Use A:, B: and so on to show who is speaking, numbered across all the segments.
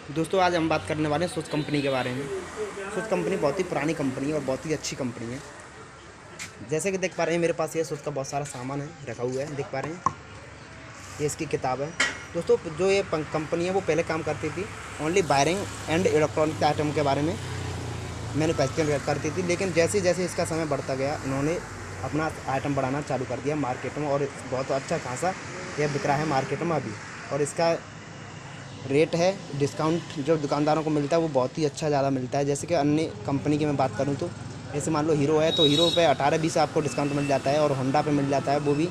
A: दोस्तों आज हम बात करने वाले हैं सोच कंपनी के बारे में। सोच कंपनी बहुत ही पुरानी कंपनी है और बहुत ही अच्छी कंपनी है। जैसे कि देख पा रहे हैं मेरे पास ये सोच का बहुत सारा सामान है रखा हुआ है, देख पा रहे हैं। ये इसकी किताब है। दोस्तों जो ये कंपनी है वो पहले काम करती थी only wiring and electronic item के बारे में मैन्युफैक्चरिंग करती थी, लेकिन जैसे जैसे इसका समय बढ़ता गया इन्होंने अपना आइटम बढ़ाना चालू कर दिया मार्केट में, और बहुत अच्छा खासा यह बिक रहा है मार्केट में अभी। और इसका रेट है डिस्काउंट जो दुकानदारों को मिलता है वो बहुत ही अच्छा ज़्यादा मिलता है। जैसे कि अन्य कंपनी की मैं बात करूँ तो जैसे मान लो हीरो है तो हीरो पे 18-20 आपको डिस्काउंट मिल जाता है, और होंडा पे मिल जाता है वो भी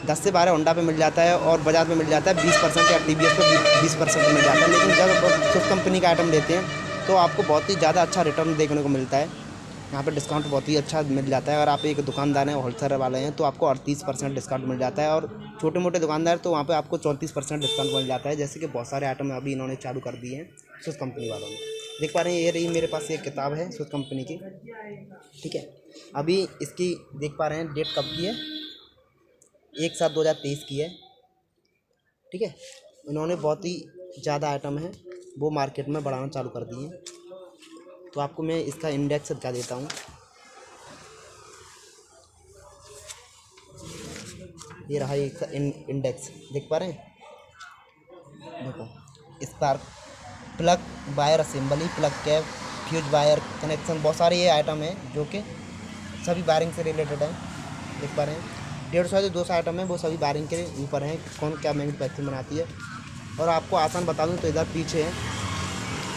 A: 10 से 12 होंडा पे मिल जाता है, और बजाज में मिल जाता है 20% या टीवीएस पे 20% मिल जाता है। लेकिन जब उस कंपनी का आइटम लेते हैं तो आपको बहुत ही ज़्यादा अच्छा रिटर्न देखने को मिलता है। यहाँ पे डिस्काउंट बहुत ही अच्छा मिल जाता है। अगर आप एक दुकानदार हैं होलसेलर वाले हैं तो आपको 38% डिस्काउंट मिल जाता है, और छोटे मोटे दुकानदार तो वहाँ पे आपको 34% डिस्काउंट मिल जाता है। जैसे कि बहुत सारे आइटम अभी इन्होंने चालू कर दिए हैं सूज कंपनी वालों ने। देख पा रहे हैं ये रही मेरे पास एक किताब है सूज कंपनी की, ठीक है। अभी इसकी देख पा रहे हैं डेट कब की है, 1/7/2023 की है, ठीक है। इन्होंने बहुत ही ज़्यादा आइटम है वो मार्केट में बढ़ाना चालू कर दिए हैं। तो आपको मैं इसका इंडेक्स दिखा देता हूँ। ये रहा इसका इंडेक्स, देख पा रहे हैं। देखो spark plug wire assembly, plug cap, fuse wire connection, बहुत सारे ये आइटम हैं जो कि सभी वायरिंग से रिलेटेड है। देख पा रहे हैं 150 से 200 आइटम है वो सभी वायरिंग के ऊपर हैं, कौन क्या मैन्युफैक्चरिंग बनाती है। और आपको आसान बता दूं तो इधर पीछे है,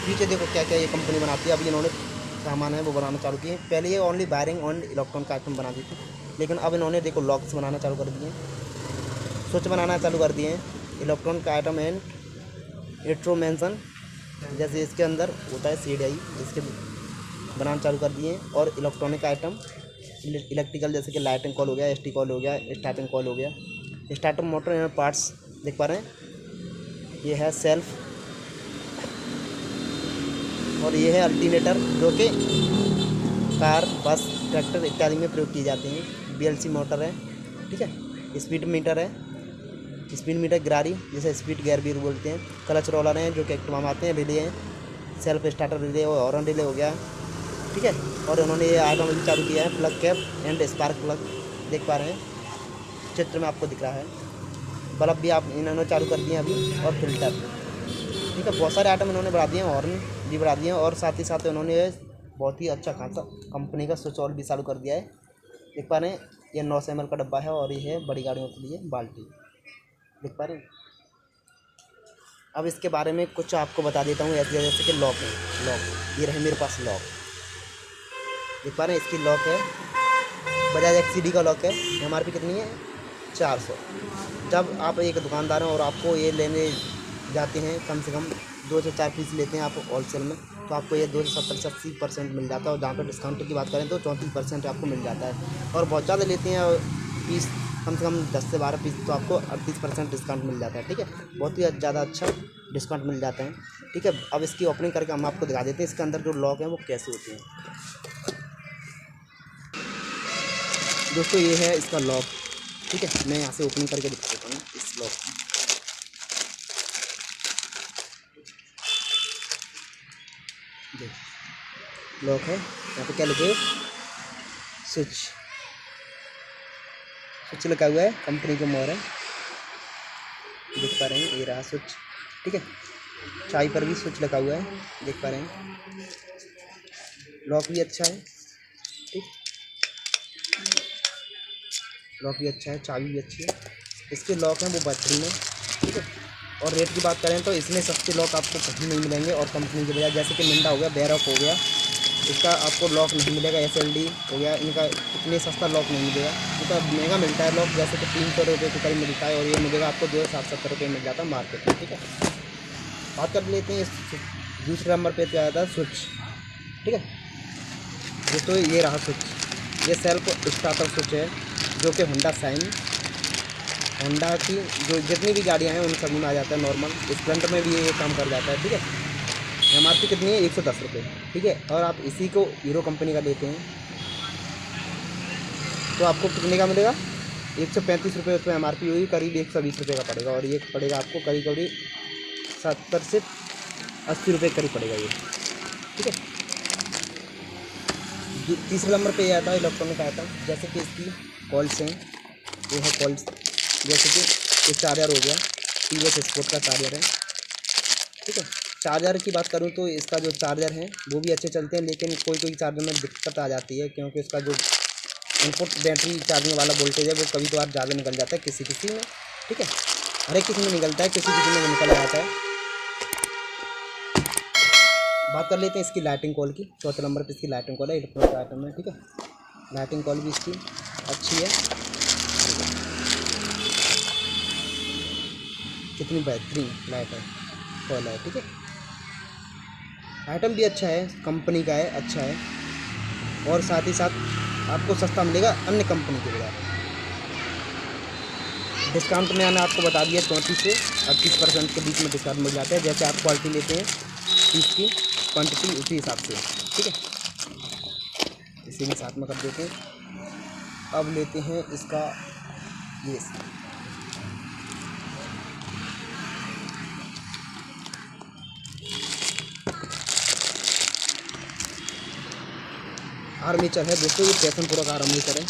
A: पीछे देखो क्या क्या ये कंपनी बनाती है। अभी इन्होंने सामान है वो बनाना चालू किए। पहले ये ओनली वायरिंग और इलेक्ट्रॉनिक आइटम बनाती थी, लेकिन अब इन्होंने देखो लॉक्स बनाना चालू कर दिए, स्विच बनाना चालू कर दिए हैं। इलेक्ट्रॉनिक आइटम एंड इंस्ट्रूमेंशन जैसे इसके अंदर होता है सीडीआई, इसके बनाना चालू कर दिए हैं। और इलेक्ट्रॉनिक आइटम इलेक्ट्रिकल जैसे कि लाइटिंग कॉल हो गया, एसटी कॉल हो गया, स्टार्टिंग कॉल हो गया, स्टार्टर मोटर एंड पार्ट्स देख पा रहे हैं। ये है सेल्फ, और ये है अल्टरनेटर जो कि कार बस ट्रैक्टर इत्यादि में प्रयोग किए जाते हैं। बीएलसी मोटर है, ठीक है। स्पीड मीटर है, स्पीड मीटर गिरारी जैसे स्पीड गियर भी बोलते हैं। क्लच रोलर हैं जो कि एक्टिवा में आते हैं। रिले हैं, सेल्फ स्टार्टर रिले और हॉर्न रिले हो गया, ठीक है। और उन्होंने ये आइटम भी चालू किया है plug cap and spark plug, देख पा रहे हैं चित्र में आपको दिख रहा है। बल्ब भी आप इन्होंने चालू कर दिए अभी, और फिल्टर, ठीक है। बहुत सारे आइटम इन्होंने बढ़ा दिए हैं, हॉर्न भी बढ़ा दिए हैं, और साथ ही साथ उन्होंने बहुत ही अच्छा खासा कंपनी का स्विच ऑल भी चालू कर दिया है। देख पा रहे हैं ये 900 ml का डब्बा है, और ये है बड़ी गाड़ियों के लिए बाल्टी, देख पा रहे हैं। अब इसके बारे में कुछ आपको बता देता हूँ। ऐसे जैसे कि लॉक है, लॉक ये रहे मेरे पास लॉक, देख पा रहे हैं इसकी लॉक है बजाज एक्सीडी का लॉक है। एमआरपी कितनी है 400। जब आप एक दुकानदार हैं और आपको ये लेने जाते हैं कम से कम 2 से 4 पीस लेते हैं आप होलसेल में, तो आपको ये 2 से 70 से 80% मिल जाता है। और जहाँ पर डिस्काउंट की बात करें तो 34% आपको मिल जाता है। और बहुत ज़्यादा लेते हैं पीस, कम से कम 10 से 12 पीस, तो आपको 38% डिस्काउंट मिल जाता है, ठीक है। बहुत ही ज़्यादा अच्छा डिस्काउंट मिल जाता है, ठीक है। अब इसकी ओपनिंग करके हम आपको दिखा देते हैं इसके अंदर जो लॉक है वो कैसे होते हैं। दोस्तों ये है इसका लॉक, ठीक है। मैं यहाँ से ओपनिंग करके दिखा देता हूँ इस लॉक को। लॉक है, यहाँ पे क्या लिखे स्विच, स्विच लगा हुआ है, कंपनी का मोहर है, देख पा रहे हैं। ये रहा स्विच, ठीक है। चाबी पर भी स्विच लगा हुआ है, देख पा रहे हैं। लॉक भी अच्छा है, ठीक, लॉक भी अच्छा है, चाबी भी अच्छी है। इसके लॉक हैं वो बैटरी में, ठीक है। और रेट की बात करें तो इसमें सस्ते लॉक आपको कहीं नहीं मिलेंगे, और कंपनी के बजाय जैसे कि मिंडा हो गया, बेरॉक हो गया, इसका आपको लॉक नहीं मिलेगा। एसएलडी हो गया, इनका इतने सस्ता लॉक नहीं मिलेगा। इनका महंगा मिलता है लॉक, जैसे कि 300 रुपये के करीब मिलता है, और ये मिलेगा आपको 260-70 रुपये मिल जाता है मार्केट में, ठीक है। बात कर लेते हैं दूसरे नंबर पे तो आया था स्विच, ठीक है। दोस्तों ये रहा स्विच, ये सेल्फ स्टार्टर स्विच है जो कि होंडा शाइन, होंडा की जो जितनी भी गाड़ियाँ हैं उन सभी में आ जाता है नॉर्मल। स्प्लेंडर में भी ये काम कर जाता है, ठीक है। एमआरपी कितनी है 110 रुपये, ठीक है। और आप इसी को हीरो कंपनी का लेते हैं तो आपको कितने का मिलेगा 135 रुपये उसमें एमआरपी हुई, करीब 120 रुपये का पड़ेगा। और ये पड़ेगा आपको करीब 70 से ₹80 करीब पड़ेगा ये, ठीक है। तीसरे नंबर पे ये आता है इलेक्ट्रॉनिक आइटम, जैसे कि इसकी कॉल्स हैं, ये है कॉल्स, जैसे कि ये चार्जर हो गया, टीवीएस स्पोर्ट का चार्जर है, ठीक है। चार्जर की बात करूँ तो इसका जो चार्जर है वो भी अच्छे चलते हैं, लेकिन कोई कोई चार्जर में दिक्कत आ जाती है, क्योंकि इसका जो इनपुट बैटरी चार्जिंग वाला वोल्टेज है वो कभी कभार ज़्यादा निकल जाता है किसी में, ठीक है। हर एक किसी में निकलता है, किसी में निकल जाता है। बात कर लेते हैं इसकी लाइटिंग कॉल की। चौथे नंबर पे इसकी लाइटिंग कॉल है, इलेक्ट्रॉनिक आइटम है, ठीक है। लाइटिंग कॉल भी इसकी अच्छी है, कितनी बेहतरीन लाइट है कॉल है, ठीक है। आइटम भी अच्छा है, कंपनी का है, अच्छा है, और साथ ही साथ आपको सस्ता मिलेगा अन्य कंपनी के बजाय। डिस्काउंट में मैंने आपको बता दिया 34 से 38% के बीच में डिस्काउंट मिल जाता है, जैसे आप क्वालिटी लेते हैं इसकी क्वांटिटी उसी हिसाब से, ठीक है। इसी के साथ में कर देते हैं। अब लेते हैं इसका ये आर्मेचर है दोस्तों, ये पैशन प्रो का आर्मेचर है,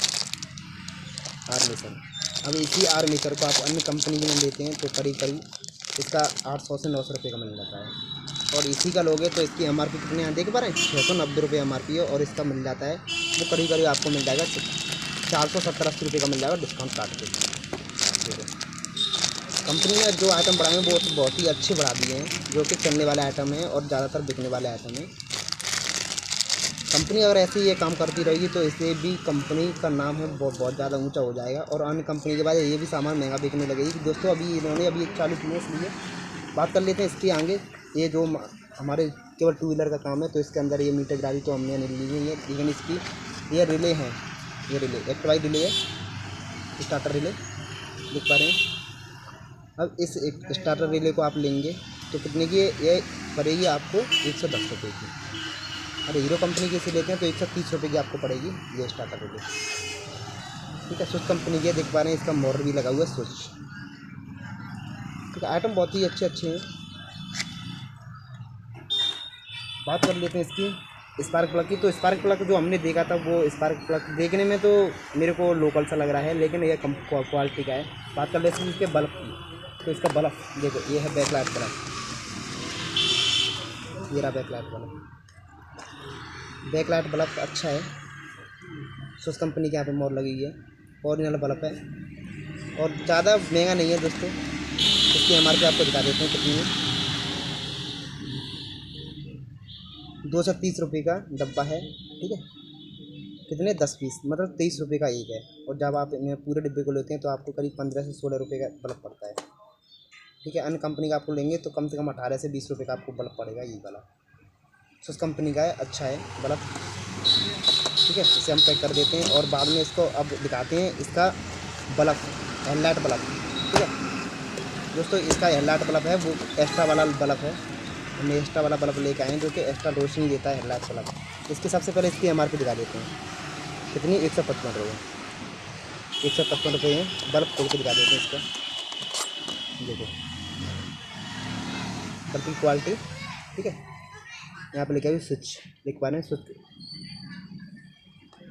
A: आर्मेचर। अब इसी आर्मेचर को आप अन्य कंपनी में लेते हैं तो करीब इसका 800 से 900 रुपये का मिल जाता है, और इसी का लोगे तो इसकी MRP कितने यहाँ देख पा रहे हैं, 690 रुपये MRP है, और इसका मिल जाता है वो करीब आपको मिल जाएगा 470-80 रुपये का मिल जाएगा डिस्काउंट काट के। देखो कंपनी ने जो आइटम बढ़ाए हैं वो बहुत ही अच्छे बढ़ा दिए हैं, जो कि चलने वाले आइटम है और ज़्यादातर बिकने वाले आइटम है। कंपनी अगर ऐसे ही ये काम करती रहेगी तो इससे भी कंपनी का नाम है बहुत ज़्यादा ऊंचा हो जाएगा, और अन्य कंपनी के बाद ये भी सामान महंगा बिकने लगेगी। दोस्तों अभी इन्होंने एक चालू की है, इसलिए बात कर लेते हैं इसके आगे। ये जो हमारे केवल 2 व्हीलर का काम है, तो इसके अंदर ये मीटर गाड़ी तो हमने नहीं ली हुई है, लेकिन इसकी ये रिले हैं, ये रिले एक्टिवाई रिले है, स्टार्टर रिले देख पा रहे हैं। अब इस स्टार्टर रिले को आप लेंगे तो कितने की ये पड़ेगी आपको 110 रुपये की। अरे हीरो कंपनी की इसे लेते हैं तो 130 रुपये की आपको पड़ेगी ये स्टार्टर रिले, ठीक है। स्विच कंपनी की देख पा रहे हैं, इसका मोटर भी लगा हुआ है स्विच, ठीक है। आइटम बहुत ही अच्छे हैं। बात कर लेते हैं इसकी स्पार्क प्लग की। तो स्पार्क प्लग जो हमने देखा था वो स्पार्क प्लग देखने में तो मेरे को लोकल सा लग रहा है, लेकिन ये कम क्वालिटी का है। बात कर लेते हैं इसके बल्ब की। तो इसका बल्ब देखो, ये है बैकलाइट बल्ब, ये रहा बैकलाइट बल्ब। बैकलाइट बल्ब अच्छा है, सोस कंपनी के यहाँ पे मोर लगी हुई है, ओरिजिनल बल्ब है, और ज़्यादा महंगा नहीं है दोस्तों। इसकी MRP आपको दिखा देते हैं कितनी है। 230 रुपये का डब्बा है, ठीक है। कितने 10 पीस, मतलब 23 रुपये का एक है, और जब आप इन्हें पूरे डिब्बे को लेते हैं तो आपको करीब 15 से 16 रुपये का बल्ब पड़ता है, ठीक है। अन्य कंपनी का आपको लेंगे तो कम से कम 18 से 20 रुपये का आपको बल्ब पड़ेगा। ये वाला उस कंपनी का है, अच्छा है बल्ब, ठीक है। इसे हम पैक कर देते हैं, और बाद में इसको अब दिखाते हैं इसका बल्ब, हेडलाइट बल्ब, ठीक है दोस्तों। इसका हेडलाइट बल्ब है वो एक्स्ट्रा वाला बल्ब है, हमने एक्स्ट्रा वाला बल्ब लेके आए हैं जो कि एक्स्ट्रा रोशनी देता है हेडलाइट बल्ब। इसके सबसे पहले इसकी MRP दिखा देते हैं कितनी, 155 रुपये, 155 रुपये है। बल्ब खोल के दिखा देते हैं इसका, देखो बल्ब की क्वालिटी, ठीक है। यहाँ पे लिखा है स्विच, देख पा रहे हैं स्विच।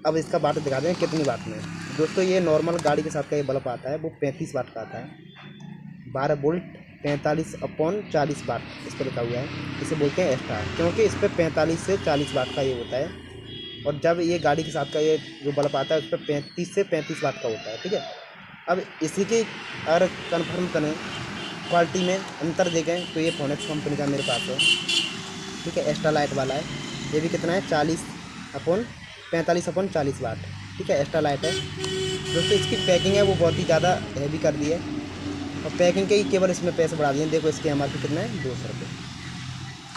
A: अब इसका वाट दिखा दें कितनी वाट में दोस्तों। ये नॉर्मल गाड़ी के साथ का ये बल्ब आता है वो 35 वाट का आता है, 12 वोल्ट 45/40 वाट इस पर लिखा हुआ है। इसे बोलते हैं एक्स्ट्रा, क्योंकि इस पर 45 से 40 वाट का ये होता है, और जब ये गाड़ी के साथ का ये जो बल्ब आता है उस पर 35 से 35 वाट का होता है, ठीक है। अब इसी की अगर कन्फर्म करें क्वालिटी में अंतर देखें तो ये फोनेक्स कंपनी का मेरे पास है, ठीक है। एक्स्ट्रा लाइट वाला है, ये भी कितना है 45/40 वाट, ठीक है। एक्स्ट्रा लाइट है दोस्तों। इसकी पैकिंग है वो बहुत ही ज़्यादा हैवी कर दी है, और पैकिंग के ही केवल इसमें पैसे बढ़ा दिए। देखो इसकी MRP कितना है, 200 रुपये।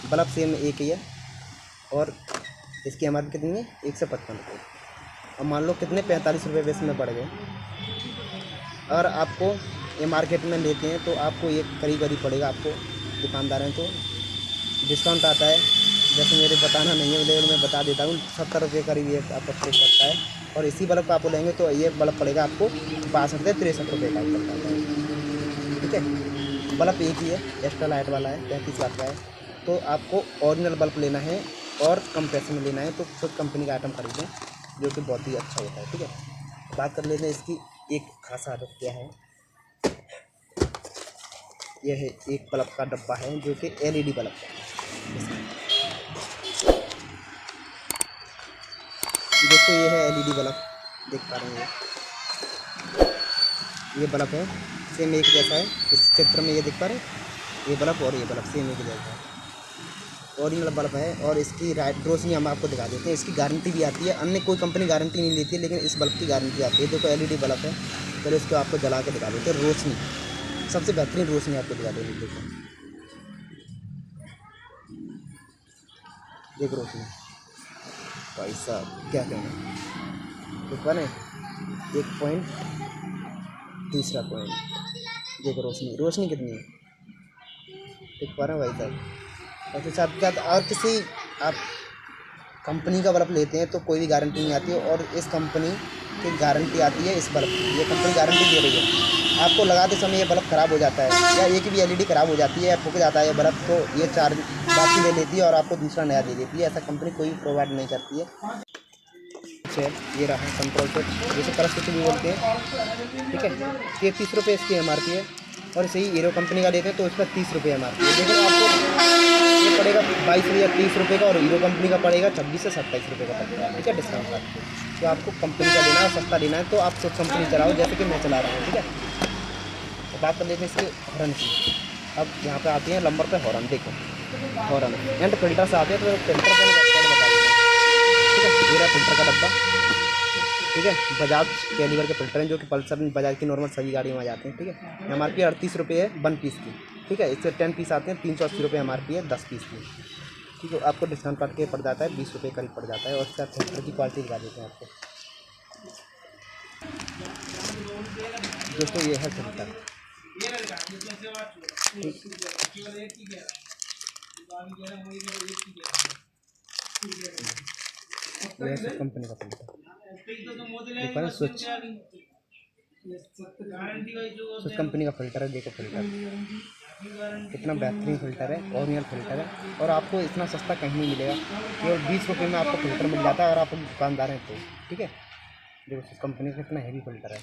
A: बल्ब सेम एक ही है, और इसकी MRP कितनी है, 155 रुपये। अब मान लो कितने 45 रुपये इसमें बढ़ गए। अगर आपको ये मार्केट में लेते हैं तो आपको ये करीब पड़ेगा, आपको दुकानदार हैं तो डिस्काउंट आता है, जैसे मेरे बताना नहीं है लेकिन मैं बता देता हूँ, 70 रुपये करीब ये आपको प्रेस पड़ता है। और इसी बल्ब का आप लेंगे तो ये बल्ब पड़ेगा आपको 62 से 63 रुपये का पड़ता है, ठीक है। बल्ब एक ही है, एक्स्ट्रा लाइट वाला है, 35 वाट का है, तो आपको ओरिजिनल बल्ब लेना है और कम पैसे में लेना है तो खुद कंपनी का आइटम खरीदें, जो कि बहुत ही अच्छा होता है। ठीक है, बात कर लेते हैं इसकी एक खास आदत क्या है। यह है एक बल्ब का डब्बा है जो कि LED बल्ब है। दोस्तों ये है LED बल्ब, देख पा रहे हैं ये बल्ब है, सेम एक जैसा है। इस चित्र में ये देख पा रहे हैं, ये बल्ब और ये बल्ब सेम एक जैसा है, ओरिजिनल बल्ब है। और इसकी रोशनी हम आपको दिखा देते हैं। इसकी गारंटी भी आती है, अन्य कोई कंपनी गारंटी नहीं लेती है, लेकिन इस बल्ब की गारंटी आती है। देखो LED बल्ब है, चलो इसको आपको जला के दिखा देते हैं। रोशनी, सबसे बेहतरीन रोशनी आपको दिखा देंगे। देखो रोशनी, भाई साहब क्या कहना, देख पा रहे हैं। एक पॉइंट, दूसरा पॉइंट, देखो रोशनी, रोशनी कितनी है, देख पा रहे हैं भाई साहब। ऐसे साथ क्या और किसी आप कंपनी का बल्ब लेते हैं तो कोई भी गारंटी नहीं आती है, और इस कंपनी की गारंटी आती है इस बल्ब की। ये कंपनी गारंटी दे रही है। आपको लगाते समय ये बल्ब ख़राब हो जाता है या एक भी LED ख़राब हो जाती है या फूक जाता है ये बल्ब, तो ये चार्ज बाकी ले लेती है और आपको दूसरा नया दे देती है। ऐसा कंपनी कोई प्रोवाइड नहीं करती है। ये रहा कंट्रोल स्विच, जिसे कलर स्विच भी बोलते हैं। ठीक है, ये 30 रुपये इसकी MRP है, और इसे ही हीरो कंपनी का लेते हैं तो इस पर 30 रुपये MRP है। लेकिन आपको ये पड़ेगा 22 या 30 रुपये का, और हीरो कंपनी का पड़ेगा 26 से 27 रुपये का पड़ेगा। ठीक है, डिस्काउंट का। तो आपको कंपनी का लेना है, सस्ता लेना है तो आप खुद कंपनी चलाओ, जैसे कि मैं चला रहा हूँ। ठीक है, तो बात कर लेते हैं इसके हॉर्न की। अब यहाँ पे आती है नंबर पे हॉर्न, देखो हॉर्न एंड फिल्टर से आते हैं, तो फिल्टर पे बता देते हैं। ठीक है, मेरा फिल्टर का डब्बा। ठीक है, बजाज कैलिबर के फिल्टर हैं, जो कि पल्सर बजाज की नॉर्मल सभी गाड़ियों में आ जाते हैं। ठीक है, MRP 38 रुपये है 1 पीस की। ठीक है, इससे 10 पीस आते हैं, 380 रुपये MRP है 10 पीस की। ठीक है, आपको डिस्काउंट काट के पड़ जाता है 20 रुपये करीब पड़ जाता है। और इसका फिल्टर की क्वालिटी दिखा देते हैं आपको। दोस्तों ये है फिल्टर, यह कंपनी का फिल्टर देखो ना, स्विच कंपनी का फिल्टर है। देखो फिल्टर कितना बेहतरीन फिल्टर है, ओरिजिनल फिल्टर है, और आपको इतना सस्ता कहीं नहीं मिलेगा। केवल 20 रुपये में आपको फिल्टर मिल जाता है, और आप दुकानदार हैं तो। ठीक है, देखो कंपनी का कितना हैवी फिल्टर है।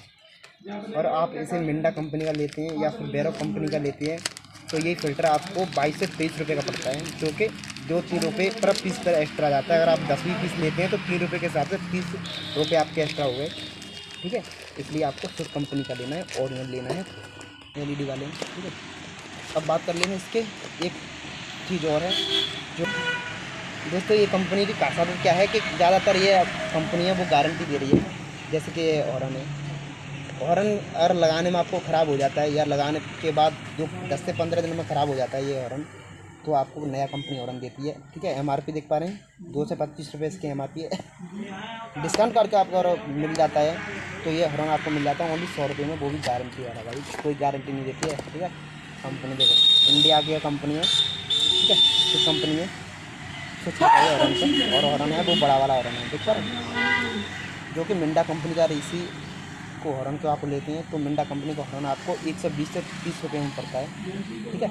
A: और आप इसे मिंडा कंपनी का लेते हैं या फिर बैरो कंपनी का लेते हैं तो यही फ़िल्टर आपको 22 से 23 रुपये का पड़ता है, जो कि 2-3 रुपये पर पीस पर एक्स्ट्रा जाता है। अगर आप 10-20 पीस लेते हैं तो 3 रुपये के हिसाब से 30 रुपये आपके एक्स्ट्रा हो गए। ठीक है, इसलिए आपको सिर्फ कंपनी का लेना है, ओरिजिनल लेना है, LED वाले। ठीक है, अब बात कर लेंगे इसके एक चीज़ और है जो दोस्तों, ये कंपनी की खास बात क्या है कि ज़्यादातर ये कंपनी है वो गारंटी दे रही है। जैसे कि हॉर्न है, हॉर्न अगर लगाने में आपको ख़राब हो जाता है या लगाने के बाद जो 10 से 15 दिन में ख़राब हो जाता है ये हॉर्न, तो आपको नया कंपनी हॉर्न देती है। ठीक है, MRP देख पा रहे हैं 2 से 25 रुपये इसकी MRP है। डिस्काउंट करके आपको अगर मिल जाता है तो ये हॉर्न आपको मिल जाता है ओनली 100 रुपये में, वो भी गारंटी वाला। भाई कोई गारंटी नहीं देती है। ठीक है, कंपनी देखो इंडिया की कंपनी है। ठीक है, इस कंपनी में कुछ हॉर्न से, और हॉर्न है वो बड़ा वाला हॉर्न है, देख पा रहे हैं, जो कि मिंडा कंपनी का। इसी को हॉर्न को आप लेते हैं तो मिंडा कंपनी का हॉर्न आपको 120 से 30 रुपये में पड़ता है। ठीक है,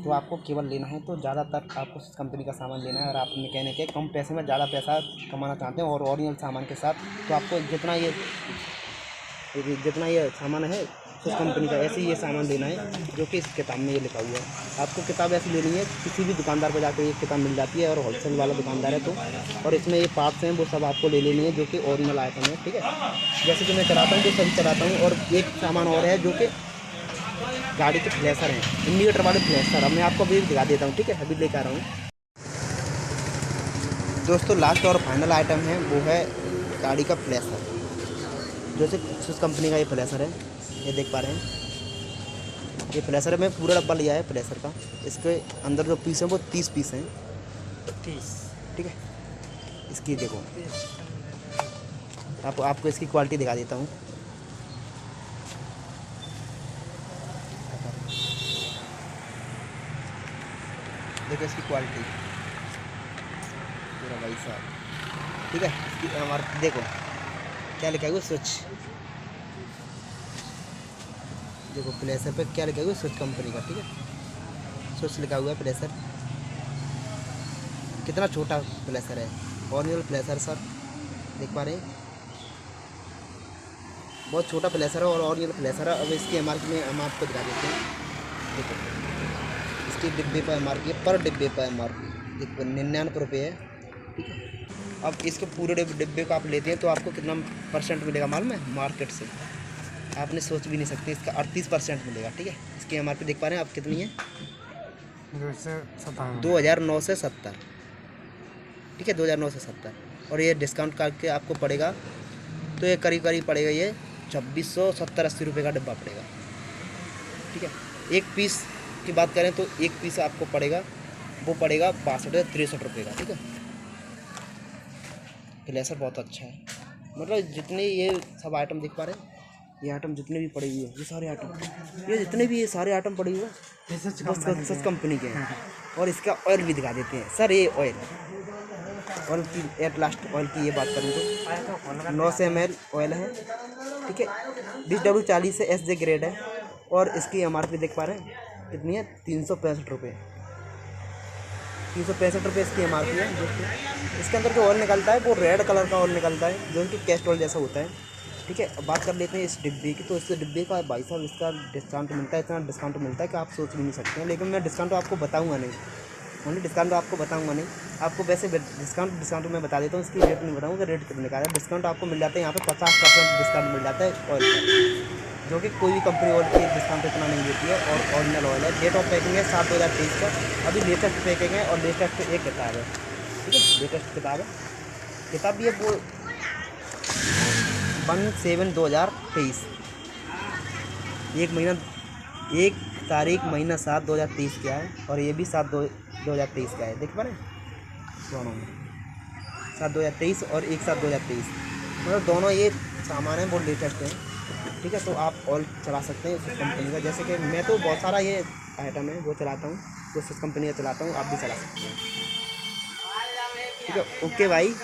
A: तो आपको केवल लेना है तो ज़्यादातर आपको इस कंपनी का सामान लेना है। और आप कहने के कम पैसे में ज़्यादा पैसा कमाना चाहते हैं और ओरिजिनल सामान के साथ, तो आपको जितना ये सामान है उस कंपनी का ऐसे ही ये सामान लेना है, जो कि इस किताब में ये लिखा हुआ है। आपको किताब ऐसी लेनी है, किसी भी दुकानदार पर जाकर ये किताब मिल जाती है, और होलसेल वाला दुकानदार है तो। और इसमें ये पार्ट्स हैं वो सब आपको ले लेनी है, जो कि ओरिजिनल आइटम है। ठीक है, जैसे कि मैं चलाता हूँ तो सभी चलाता हूँ। और एक सामान और है जो कि गाड़ी के फ्लैशर हैं, इंडिकेटर वाले फ्लैशर। अब मैं आपको अभी दिखा देता हूँ। ठीक है, अभी लेकर आ रहा हूँ। दोस्तों लास्ट और फाइनल आइटम है वो है गाड़ी का फ्लैशर, जैसे उस कंपनी का ये फ्लैशर है, ये देख पा रहे हैं। ये फ्लैशर है, मैं पूरा डब्बा लिया है फ्लैशर का। इसके अंदर जो पीस हैं वो 30 पीस हैं, 30। ठीक है, इसकी देखो आपको इसकी क्वालिटी दिखा देता हूँ। देखो इसकी क्वालिटी पूरा भाई साहब। ठीक है, हमारा देखो क्या लिखा है वो स्विच, देखो प्लेसर पे क्या लिखा हुआ है, स्विच कंपनी का। ठीक है, स्विच लिखा हुआ है प्लेसर। कितना छोटा प्लेसर है, ओरिजिनल प्लेसर सर, देख पा रहे हैं, बहुत छोटा प्लेसर है और ओरिजिनल प्लेसर है। अब इसकी एमआरपी में हम आपको दिखा देते हैं। देखो इसके डिब्बे पर एमआरपी, पर डिब्बे पर एमआरपी देखो 99 रुपये है, ठीक है। अब इसके पूरे डिब्बे को आप लेते हैं तो आपको कितना % मिलेगा मालूम है? मार्केट से आपने सोच भी नहीं सकते, इसका 38% मिलेगा, ठीक है। इसकी एमआरपी देख पा रहे हैं आप कितनी है? 2970, ठीक है, 2970। और ये डिस्काउंट करके आपको पड़ेगा तो ये करीब करीब पड़ेगा, ये 2670-80 रुपये का डिब्बा पड़ेगा, ठीक है। एक पीस की बात करें तो एक पीस आपको पड़ेगा, वो पड़ेगा 62-63 रुपये का, ठीक है। प्लेसर बहुत अच्छा है, मतलब जितने ये सब आइटम देख पा रहे हैं, ये आइटम जितने भी पड़े हुए हैं, ये सारे आइटम, ये जितने भी ये सारे आइटम पड़े हुए हैं सच कंपनी के हैं। और इसका ऑयल भी दिखा देते हैं सर, ये ऑयल की एट लास्ट ऑयल की ये बात करें तो 900 ml ऑयल है, ठीक है। DW40 से SJ ग्रेड है और इसकी एमआरपी देख पा रहे हैं कितनी है? 365 रुपये, 365 रुपये इसकी एमआरपी है। देखिए इसके अंदर जो ऑयल निकलता है वो रेड कलर का ऑयल निकलता है, जो कि कैस्ट्रॉल जैसा होता है, ठीक है। अब बात कर लेते हैं इस डिब्बे की, तो इस डिब्बे का भाई साहब इसका डिस्काउंट मिलता है, इतना डिस्काउंट मिलता है कि आप सोच भी नहीं सकते हैं। लेकिन मैं डिस्काउंट आपको बताऊंगा नहीं, ओनली डिस्काउंट आपको बताऊंगा नहीं आपको। वैसे डिस्काउंट मैं बता देता हूँ, इसकी रेट नहीं बताऊँगा, रेट कितने का है। डिस्काउंट आपको मिल जाता है यहाँ पे 50% डिस्काउंट मिल जाता है ऑयल का, जो कि कोई भी कंपनी ऑयल की डिस्काउंट इतना नहीं देती है। और ओरिजिनल ऑयल है। डेट ऑफ पैकिंग है 7/2023 का, अभी लेटेस्ट पैकिंग है और लेटेस्ट एक किताब है, ठीक है, लेटेस्ट किताब है। किताब भी है वो 1/7/2023, 1 तारीख महीना 7 2023 का है, और ये भी 7/2023 का है, देख पा रहे हैं दोनों में 7/2023 और 1/7/2023, मतलब दोनों ये सामान है वो लेटेस्ट है, ठीक है। तो आप ऑयल चला सकते हैं उस कंपनी का, जैसे कि मैं तो बहुत सारा ये आइटम है वो चलाता हूँ, जो उस कंपनी का चलाता हूँ, आप भी चला सकते हैं, ठीक है। ओके भाई।